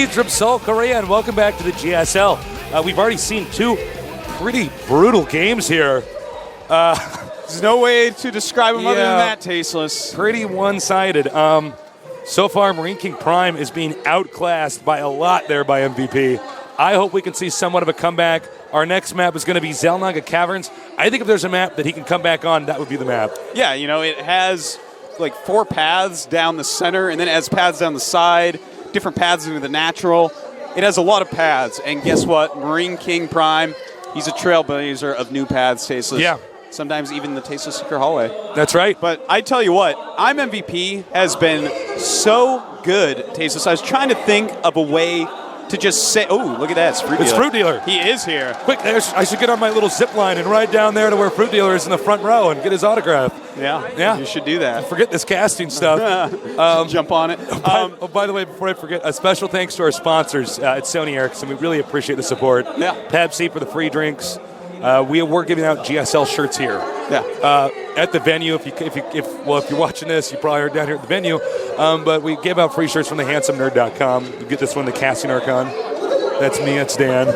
Greetings from Seoul, Korea, and welcome back to the GSL. We've already seen two pretty brutal games here. There's no way to describe them other than that, Tasteless. Pretty one-sided. So far, MarineKing Prime is being outclassed by a lot there by MVP. I hope we can see somewhat of a comeback. Our next map is going to be Zelnaga Caverns. I think if there's a map that he can come back on, that would be the map. Yeah, you know, it has like 4 paths down the center, and then it has paths down the side, different paths into the natural. It has a lot of paths, and guess what? MarineKing Prime, he's a trailblazer of new paths, Tasteless. Yeah. Sometimes even the Tasteless Secret Hallway. That's right. But I tell you what, I'm MVP has been so good, Tasteless. I was trying to think of a way to just say, oh, look at that, it's Fruit Dealer. It's Fruit Dealer. He is here. Quick, I should get on my little zip line and ride down there to where Fruit Dealer is in the front row and get his autograph. Yeah, you should do that. Forget this casting stuff. Jump on it. By the way, before I forget, a special thanks to our sponsors at Sony Ericsson. We really appreciate the support. Yeah. Pepsi for the free drinks. We're giving out GSL shirts here. Yeah. At the venue. If you're watching this, you probably are down here at the venue. But we give out free shirts from thehandsomernerd.com. You get this one, the Casting Archon. That's me. That's Dan.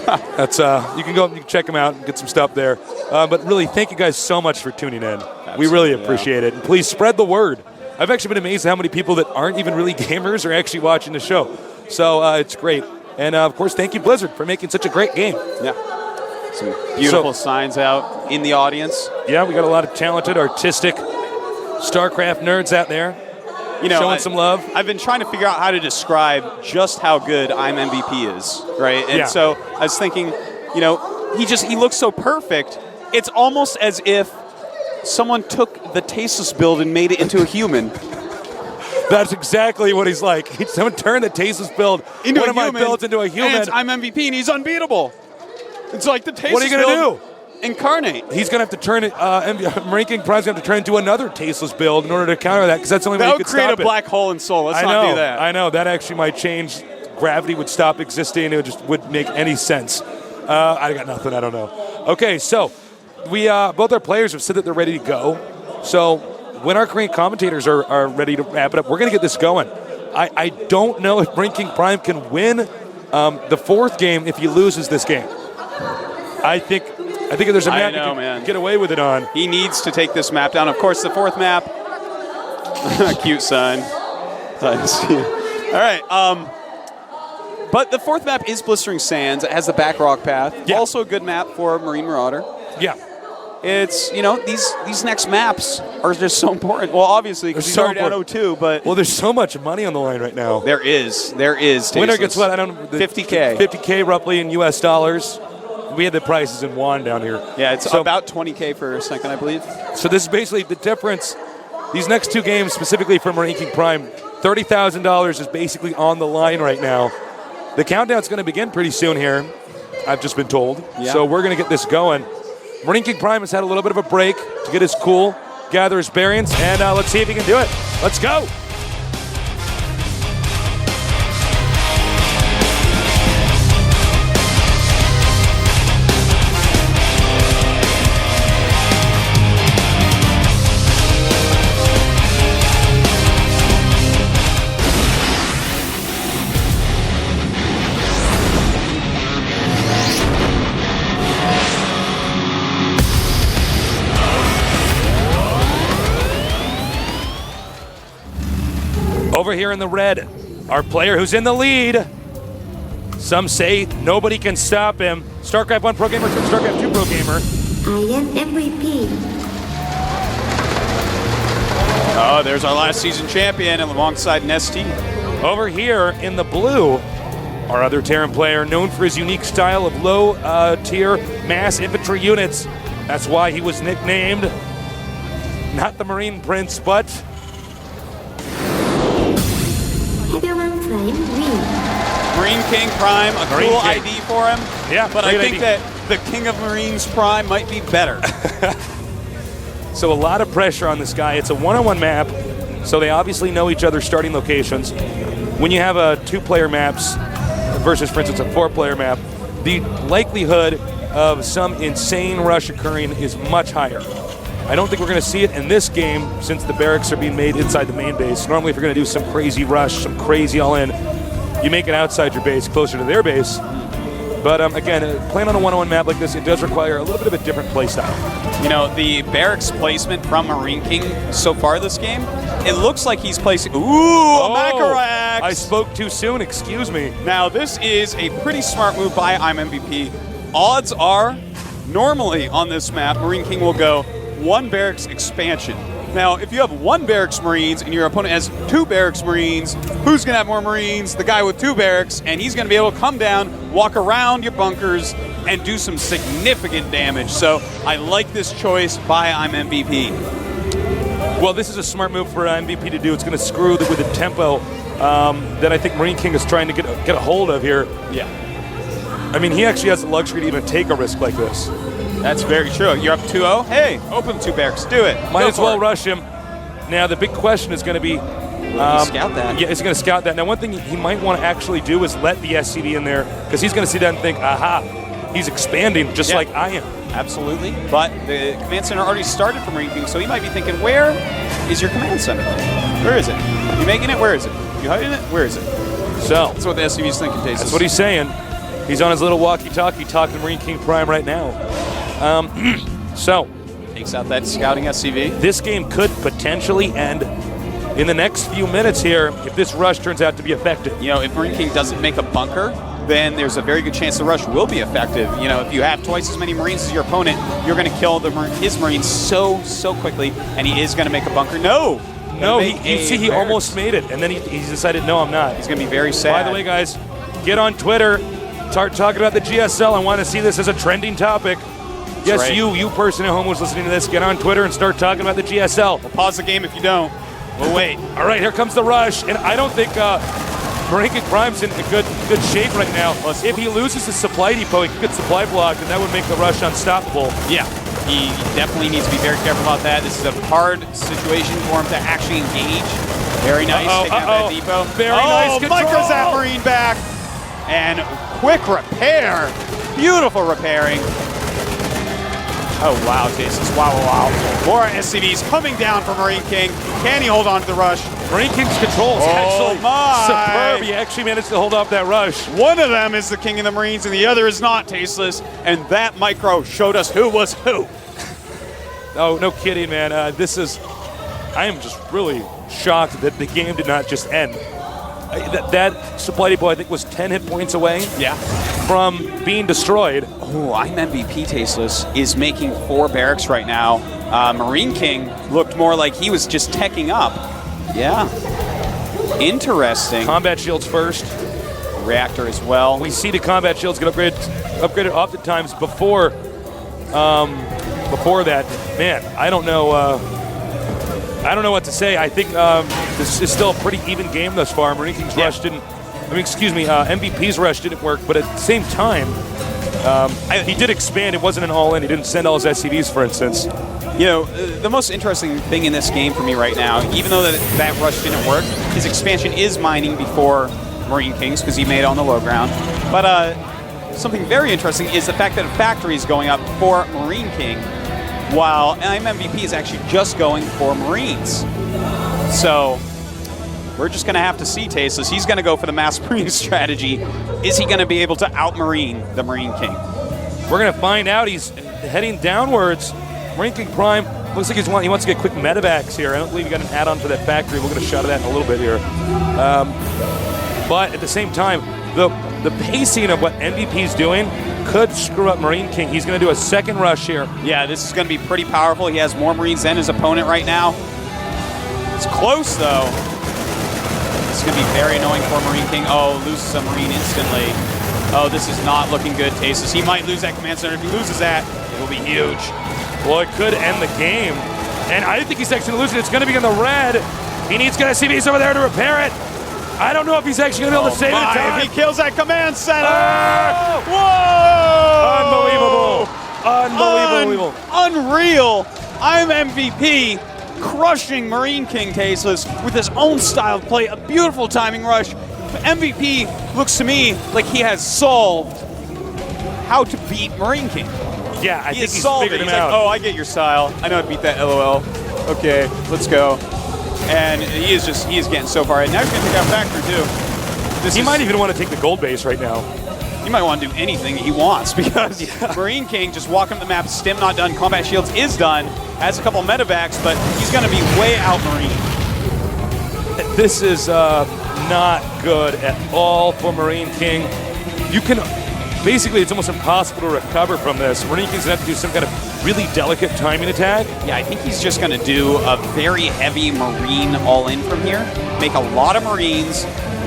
That's you can go. You can check them out and get some stuff there. But really, thank you guys so much for tuning in. Absolutely, we really appreciate it. And please spread the word. I've actually been amazed at how many people that aren't even really gamers are actually watching the show. So it's great. And of course, thank you Blizzard for making such a great game. Yeah. Some beautiful signs out in the audience. Yeah, we got a lot of talented, artistic StarCraft nerds out there, showing some love. I've been trying to figure out how to describe just how good I'm MVP is, right? And so I was thinking, he looks so perfect. It's almost as if someone took the Tasteless build and made it into a human. That's exactly what he's like. Someone turned the Tasteless build, into one of my builds, into a human. And I'm MVP, and he's unbeatable. It's like the Tasteless What are you going to do? Incarnate. He's going to have to turn it. MarineKing Prime's going to have to turn into another Tasteless build in order to counter that, because that's the only way you could stop it. That would create a black hole in Soul. Let's not do that. I know. That actually might change. Gravity would stop existing. It just wouldn't make any sense. I got nothing. I don't know. Okay, so we both our players have said that they're ready to go. So when our Korean commentators are ready to wrap it up, we're going to get this going. I don't know if MarineKing Prime can win the 4th game if he loses this game. I think if there's a map he can get away with it on. He needs to take this map down. Of course, the 4th map. Cute son. All right. But the 4th map is Blistering Sands. It has the back rock path. Yeah. Also a good map for Marine Marauder. Yeah. It's, these next maps are just so important. Well, obviously, because he's already down 0-2, but... Well, there's so much money on the line right now. There is. Winner gets what? I don't know. 50K. 50K roughly in US dollars. We had the prices in won down here. Yeah, it's about 20K for a second, I believe. So this is basically the difference. These next 2 games, specifically for MarineKing Prime, $30,000 is basically on the line right now. The countdown's going to begin pretty soon here, I've just been told. Yeah. So we're going to get this going. MarineKing Prime has had a little bit of a break to get his cool, gather his bearings, and let's see if he can do it. Let's go. Over here in the red, our player who's in the lead. Some say nobody can stop him. StarCraft 1 Pro Gamer, StarCraft 2 Pro Gamer. I am MVP. Oh, there's our last season champion alongside Nesty. Over here in the blue, our other Terran player, known for his unique style of low-tier mass infantry units. That's why he was nicknamed, not the Marine Prince, but... MarineKing Prime, a cool ID for him. Yeah, but I think that the King of Marines Prime might be better. So a lot of pressure on this guy. It's a one-on-one map, so they obviously know each other's starting locations. When you have a 2-player maps versus, for instance, a 4-player map, the likelihood of some insane rush occurring is much higher. I don't think we're going to see it in this game since the barracks are being made inside the main base. Normally, if you're going to do some crazy rush, some crazy all-in, you make it outside your base, closer to their base. But again, playing on a one-on-one map like this, it does require a little bit of a different play style. You know, the barracks placement from MarineKing so far this game, it looks like he's placing. Ooh, Macarax! I spoke too soon, excuse me. Now, this is a pretty smart move by MVP. Odds are, normally on this map, MarineKing will go 1 barracks expansion. Now, if you have 1 barracks Marines and your opponent has 2 barracks Marines, who's going to have more Marines? The guy with 2 barracks, and he's going to be able to come down, walk around your bunkers, and do some significant damage. So I like this choice by MVP. Well, this is a smart move for MVP to do. It's going to screw with the tempo that I think MarineKing is trying to get a hold of here. Yeah. I mean, he actually has the luxury to even take a risk like this. That's very true. You're up 2-0. Hey, open 2 barracks. Do it. Might Go as well for it. rush him. Now, the big question is going to be... scout that. Yeah, he's going to scout that. Now, one thing he might want to actually do is let the SCV in there, because he's going to see that and think, aha, he's expanding just like I am. Absolutely. But the command center already started from MarineKing, so he might be thinking, where is your command center? Where is it? You making it? Where is it? You hiding it? Where is it? So That's what the SCV's thinking, Tasis. that's what he's saying. He's on his little walkie-talkie talking MarineKing Prime right now. So Takes out that scouting SCV. this game could potentially end in the next few minutes here if this rush turns out to be effective. You know, if MarineKing doesn't make a bunker, then there's a very good chance the rush will be effective. You know, if you have twice as many Marines as your opponent, you're going to kill his Marines so quickly, and he is going to make a bunker. No, he almost made it, and then he decided, no, I'm not. He's going to be very sad. By the way, guys, get on Twitter, start talking about the GSL. I want to see this as a trending topic. Yes, right. you person at home who's listening to this, get on Twitter and start talking about the GSL. We'll pause the game if you don't. We'll wait. All right, here comes the rush, and I don't think MarineKing Prime's in a good shape right now. If he loses his supply depot, he could get supply blocked, and that would make the rush unstoppable. Yeah, he definitely needs to be very careful about that. This is a hard situation for him to actually engage. Very nice, taking out that depot. Very nice control. Micros that Marine back. And quick repair. Beautiful repairing. Oh, wow, Jason. Wow. More SCVs coming down for MarineKing. Can he hold on to the rush? MarineKing's control is actually superb. He actually managed to hold off that rush. One of them is the King of the Marines, and the other is not, Tasteless. And that micro showed us who was who. Oh, no kidding, man. I am just really shocked that the game did not just end. That supply depot, I think, was 10 hit points away from being destroyed. Oh, I'm MVP Tasteless is making 4 barracks right now. MarineKing looked more like he was just teching up. Yeah. Interesting. Combat shields first. Reactor as well. We see the combat shields get upgraded oftentimes before that. Man, I don't know what to say. I think this is still a pretty even game thus far. MarineKing's rush MVP's rush didn't work, but at the same time, he did expand. It wasn't an all-in. He didn't send all his SCVs, for instance. You know, the most interesting thing in this game for me right now, even though that rush didn't work, his expansion is mining before MarineKing's because he made it on the low ground. But something very interesting is the fact that a factory is going up for MarineKing, while MVP is actually just going for Marines. So we're just going to have to see, Tasteless. He's going to go for the mass Marine strategy. Is he going to be able to out-Marine the MarineKing? We're going to find out. He's heading downwards. MarineKing Prime looks like he wants to get quick medevacs here. I don't believe he got an add-on for that factory. We'll get a shot of that in a little bit here. But at the same time, the pacing of what MVP's doing could screw up MarineKing. He's going to do a second rush here. Yeah, this is going to be pretty powerful. He has more Marines than his opponent right now. It's close, though. This is going to be very annoying for MarineKing. Oh, loses a Marine instantly. Oh, this is not looking good, Tasteless. He might lose that command center. If he loses that, it will be huge. Well, it could end the game. And I think he's actually going to lose it. It's going to be in the red. He needs SCVs over there to repair it. I don't know if he's actually going to be able to save it in time. If he kills that command center! Whoa! Unbelievable. Unreal. I'm MVP, crushing MarineKing Tasteless with his own style of play, a beautiful timing rush. MVP looks to me like he has solved how to beat MarineKing. Yeah, I think he's solved figured it. him He's out. like, oh, I get your style. I know how to beat that, LOL. Okay, let's go. And he is getting so far ahead. Now he's going to take out factory, too. He might even want to take the gold base right now. He might want to do anything he wants because MarineKing just walking the map, stim not done, combat shields is done, has a couple medevacs, but he's going to be way out Marine. This is not good at all for MarineKing. You can, basically it's almost impossible to recover from this. MarineKing's going to have to do some kind of really delicate timing attack. Yeah, I think he's just going to do a very heavy Marine all-in from here, make a lot of Marines,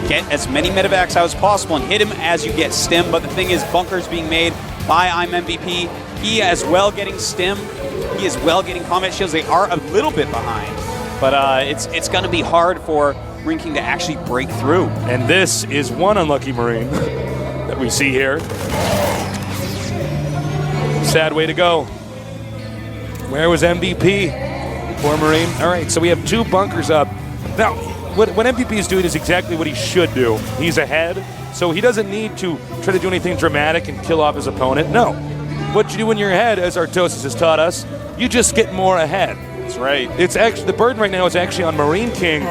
get as many medevacs out as possible, and hit him as you get stim. But the thing is, bunkers being made by I'm MVP. He as well getting stim. He as well getting combat shields. They are a little bit behind, but it's going to be hard for MarineKing to actually break through. And this is one unlucky Marine that we see here. Sad way to go. Where was MVP? Poor Marine. All right, so we have 2 bunkers up. Now, what MVP is doing is exactly what he should do. He's ahead, so he doesn't need to try to do anything dramatic and kill off his opponent. No. What you do when you're ahead, as Artosis has taught us, you just get more ahead. That's right. It's actually, the burden right now is actually on MarineKing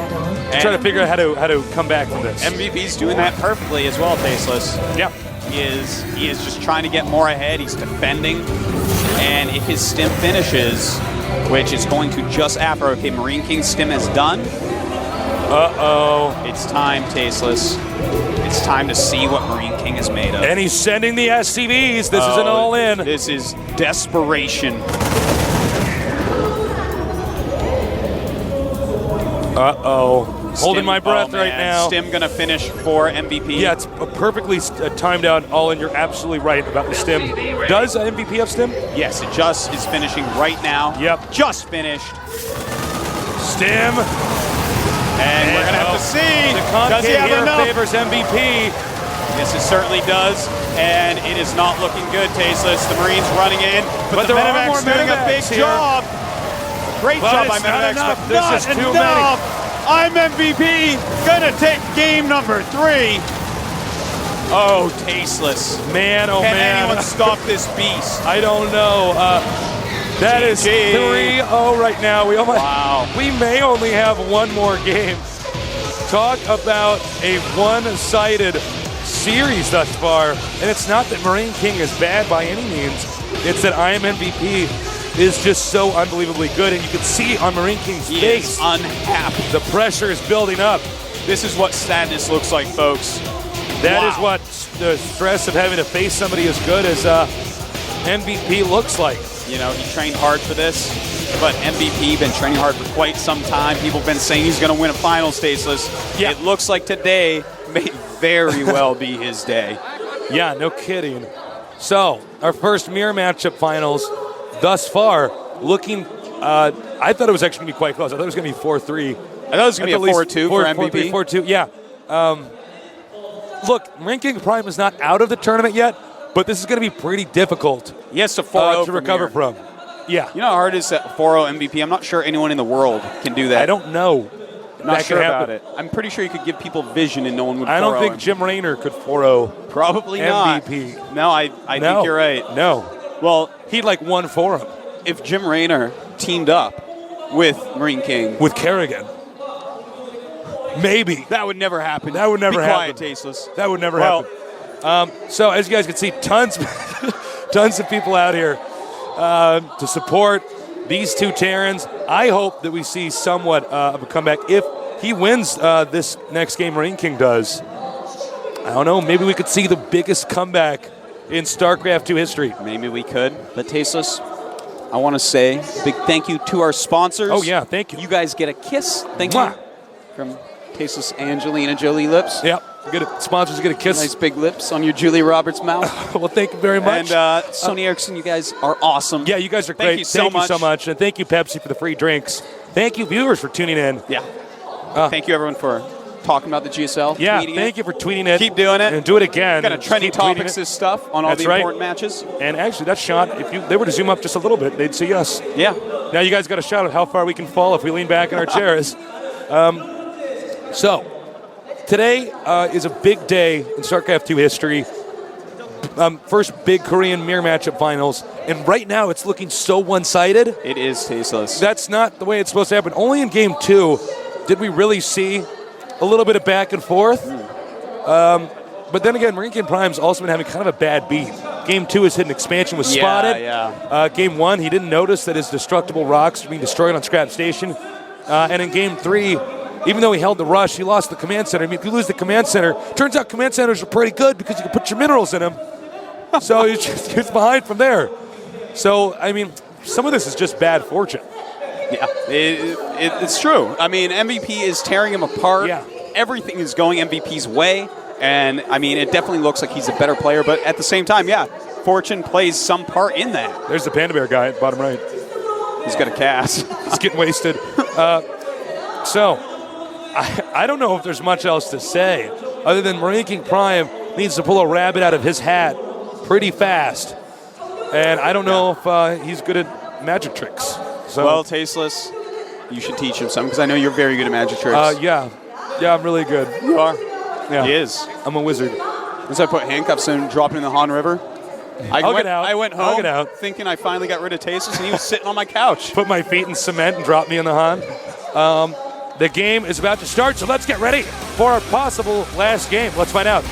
to try to figure out how to come back from this. MVP's doing that perfectly as well, Tasteless. Yeah. He is just trying to get more ahead. He's defending, and if his stim finishes, which is going to just after, okay, MarineKing's stim is done. Uh-oh. It's time, Tasteless. It's time to see what MarineKing is made of. And he's sending the SCVs. This is an all-in. This is desperation. Uh-oh. Holding my breath right now. Stim gonna finish for MVP. Yeah, it's a perfectly timed out all-in. You're absolutely right about the stim. Does MVP have stim? Yes, it just is finishing right now. Yep. Just finished. Stim. And we're gonna have to see. Does he have enough? Favors MVP. Yes, it certainly does. And it is not looking good, Tasteless. The Marines running in, but the there are more Medevac's doing a big here. job. Great But job by it's not Medevacs, enough. but This not is too enough. I'm MVP, gonna take game number 3. Oh, Tasteless. Man, oh Can man. anyone stop this beast? I don't know. That is 3-0 right now. We may only have one more game. Talk about a one-sided series thus far. And it's not that MarineKing is bad by any means. It's that I Am MVP is just so unbelievably good. And you can see on MarineKing's He face, is unhappy. the pressure is building up. This is what sadness looks like, folks. That Wow. is what the stress of having to face somebody as good as MVP looks like. You know, he trained hard for this, but MVP been training hard for quite some time. People have been saying he's going to win a finals, Tasteless. Yeah. It looks like today may very well be his day. Yeah, no kidding. So, our first mirror matchup finals thus far looking, I thought it was actually going to be quite close. I thought it was going to be 4-3. I thought it was going to be a 4-2 for MVP. 4-2, yeah. Look, MarineKing Prime is not out of the tournament yet, but this is going to be pretty difficult He has to 4-0 to recover here. from. Yeah. You know how hard it is at 4-0 MVP? I'm not sure anyone in the world can do that. I don't know. Not that sure could about happen. it. I'm pretty sure you could give people vision and no one would 4-0 I don't think him. Jim Raynor could 4-0 Probably MVP. not. No, I think you're right. No. Well, He'd like 1-4 him if Jim Raynor teamed up with MarineKing, with Kerrigan. Maybe. that would never happen. That would never Be quiet, happen. Tasteless. That would never Well, happen. So as you guys can see, tons of people out here to support these two Terrans. I hope that we see somewhat of a comeback. If he wins this next game, MarineKing does. I don't know. Maybe we could see the biggest comeback in StarCraft 2 history. Maybe we could. But Tasteless, I want to say a big thank you to our sponsors. Oh, yeah. Thank you. You guys get a kiss. Thank Mwah. you. From Tasteless Angelina Jolie lips. Yeah. Sponsors get a kiss. Nice big lips on your Julia Roberts mouth. Well, thank you very much. And Sony Ericsson, you guys are awesome. Yeah, you guys are great. Thank you so much. And thank you, Pepsi, for the free drinks. Thank you, viewers, for tuning in. Yeah. Thank you, everyone, for talking about the GSL. Yeah, tweeting thank you for tweeting it. Keep doing it. And do it again. Kind of trending Keep tweeting topics it. this stuff on all That's the right. important matches. And actually, that shot, if they were to zoom up just a little bit, they'd see us. Yeah. Now you guys got a shot at how far we can fall if we lean back in our chairs. So, today is a big day in StarCraft 2 history. First big Korean mirror matchup finals. And right now, it's looking so one-sided. It is Tasteless. That's not the way it's supposed to happen. Only in Game 2 did we really see a little bit of back and forth. But then again, MarineKing Prime's also been having kind of a bad beat. Game 2, his hidden expansion was spotted. Game 1, he didn't notice that his destructible rocks were being destroyed on Scrap Station. And in Game 3, even though he held the rush, he lost the command center. I mean, if you lose the command center, turns out command centers are pretty good because you can put your minerals in them. So he's behind from there. So, I mean, some of this is just bad fortune. Yeah, it's true. I mean, MVP is tearing him apart. Yeah. Everything is going MVP's way. And, I mean, it definitely looks like he's a better player. But at the same time, yeah, fortune plays some part in that. There's the Panda Bear guy at bottom right. He's got a cast. He's getting wasted. So, I don't know if there's much else to say other than MarineKing Prime needs to pull a rabbit out of his hat pretty fast. And I don't know if he's good at magic tricks. So, well, Tasteless, you should teach him some because I know you're very good at magic tricks. Yeah, I'm really good. You are? Yeah. He is. I'm a wizard. Once I put handcuffs in and dropped him in the Han River, I went home thinking I finally got rid of Tasteless, and he was sitting on my couch. Put my feet in cement and drop me in the Han. The game is about to start, so let's get ready for our possible last game. Let's find out.